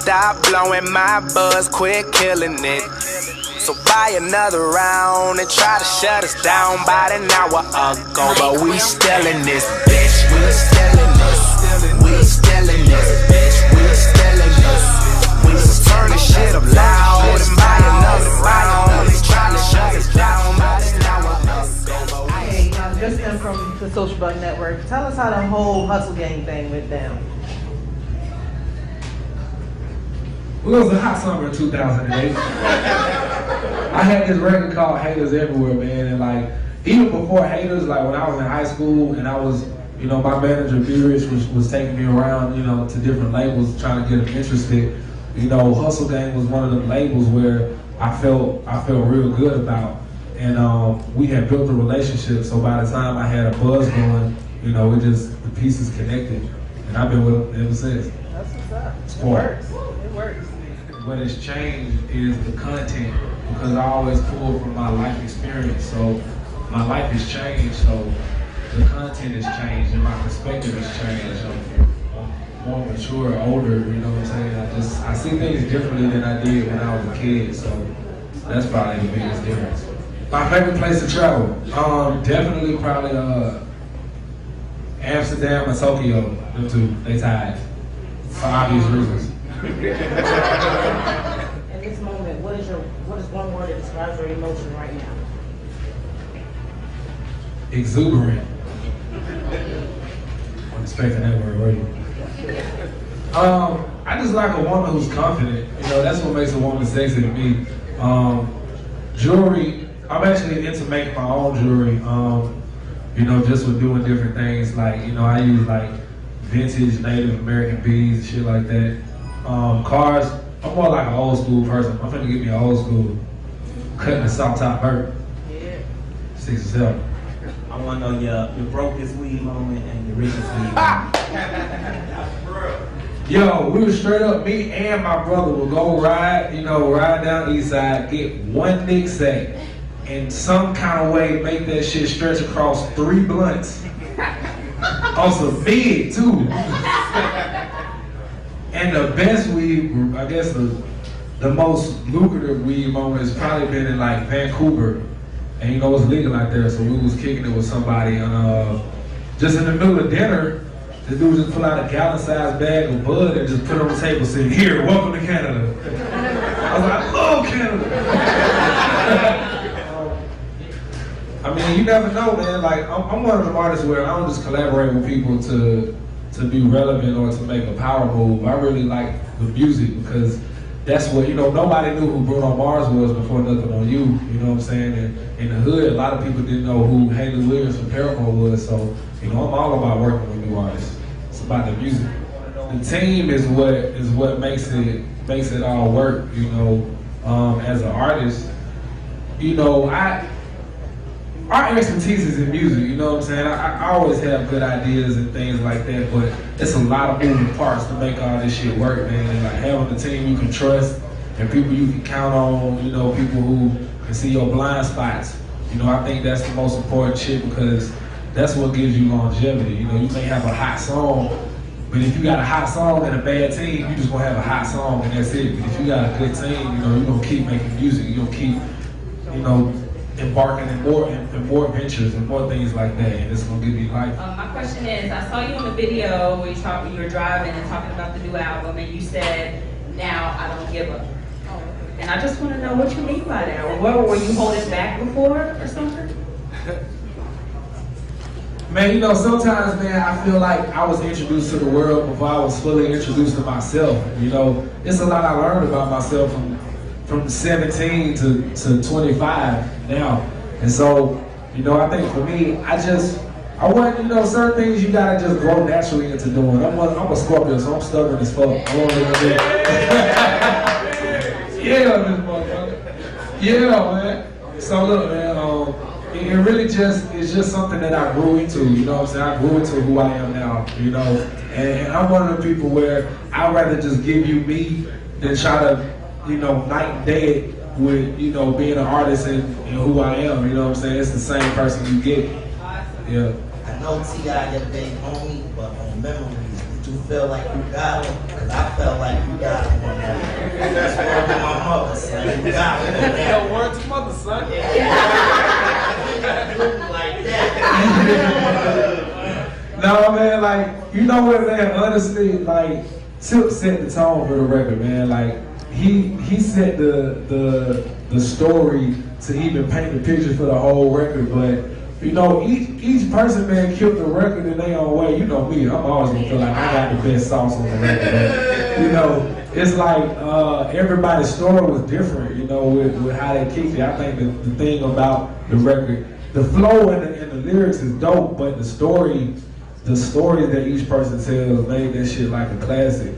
stop blowing my buzz, quit killing it. So buy another round and try to shut us down about an hour ago. But we still in this bitch, we still in this, we still in this bitch, we still in this. We just turn this shit up loud and buy another round and try to shut us down about an hour ago. Hey, Jus M from the Social Bug Network. Tell us how the whole Hustle Gang thing went down. Well, it was a hot summer in 2008. I had this record called Haters Everywhere, man, and like, even before Haters, like when I was in high school and I was, you know, my manager, B-Rich, was taking me around, you know, to different labels trying to get them interested. You know, Hustle Gang was one of the labels where I felt real good about. And we had built a relationship, so by the time I had a buzz going, you know, the pieces connected. And I've been with them ever since. That's what's up. It works. It works. What has changed is the content, because I always pull from my life experience. So my life has changed, so the content has changed and my perspective has changed. I'm more mature, older, you know what I'm saying? I see things differently than I did when I was a kid, so that's probably the biggest difference. My favorite place to travel? Definitely probably Amsterdam or Tokyo. Them two, they tied. For obvious reasons. In this moment, what is one word that describes your emotion right now? Exuberant. I'm expecting that word, were you? I just like a woman who's confident. You know, that's what makes a woman sexy to me. Jewelry, I'm actually into making my own jewelry. You know, just with doing different things. Like, you know, I use like vintage Native American beads and shit like that. Cars, I'm more like an old school person. I'm finna get me an old school. Cutting the soft top vert. Yeah. 6 or 7. I want to know your brokest weed moment and your richest weed moment. Yo, we were straight up, me and my brother would go ride, you know, ride down the east side, get one Nick sack, and some kind of way make that shit stretch across 3 blunts. On some big too. And the best weed, I guess the most lucrative weed moment has probably been in like Vancouver. And you know it's legal out there, so we was kicking it with somebody and just in the middle of dinner, the dude just pull out a gallon-sized bag of bud and just put it on the table saying, "Here, welcome to Canada." I was like, I love Canada. I mean, you never know, man. Like, I'm one of them artists where I don't just collaborate with people to be relevant or to make a power move. I really like the music because that's what, you know, nobody knew who Bruno Mars was before Nothing on You, you know what I'm saying? And in the hood, a lot of people didn't know who Haley Williams from Paramore was, so, you know, I'm all about working with new artists. It's about the music. The team is what makes it all work, you know, as an artist. You know, our expertise is in music, you know what I'm saying? I always have good ideas and things like that, but it's a lot of moving parts to make all this shit work, man. And like having a team you can trust and people you can count on, you know, people who can see your blind spots. You know, I think that's the most important shit because that's what gives you longevity. You know, you may have a hot song, but if you got a hot song and a bad team, you just gonna have a hot song and that's it. But if you got a good team, you know, you're gonna keep making music, you're gonna keep, you know, embarking in more ventures and more things like that, and it's gonna give you life. My question is, I saw you in the video where you were driving and talking about the new album, and you said, "Now I don't give up." And I just want to know what you mean by that. Or what were you holding back before, or something? Man, you know, sometimes, man, I feel like I was introduced to the world before I was fully introduced to myself. You know, it's a lot I learned about myself from 17 to 25 now. And so, you know, I think for me, I want, you know, certain things you gotta just grow naturally into doing. I'm a Scorpio, so I'm stubborn as fuck. I won't let it Yeah, this motherfucker. Yeah, man. So look, man, it really it's just something that I grew into, you know what I'm saying? I grew into who I am now, you know? And I'm one of the people where I'd rather just give you me than try to, you know, night and day with, you know, being an artist and who I am, you know what I'm saying? It's the same person you get. Awesome. Yeah. I know T.I. your big homie, but on memories, would you feel like you got him? Because I felt like you got him on that. That's word to my mother, son. You got him on that. Yo, word to mother, son. Like that. No, man, like, you know what, man, honestly, like, Tip set the tone for the record, man. Like, he set the story to even paint the picture for the whole record, but you know, each person, man, killed the record in their own way. You know me, I'm always gonna feel like I got the best sauce on the record. But, you know, it's like everybody's story was different, you know, with how they kicked it. I think the thing about the record, the flow and the lyrics is dope, but the story that each person tells made that shit like a classic.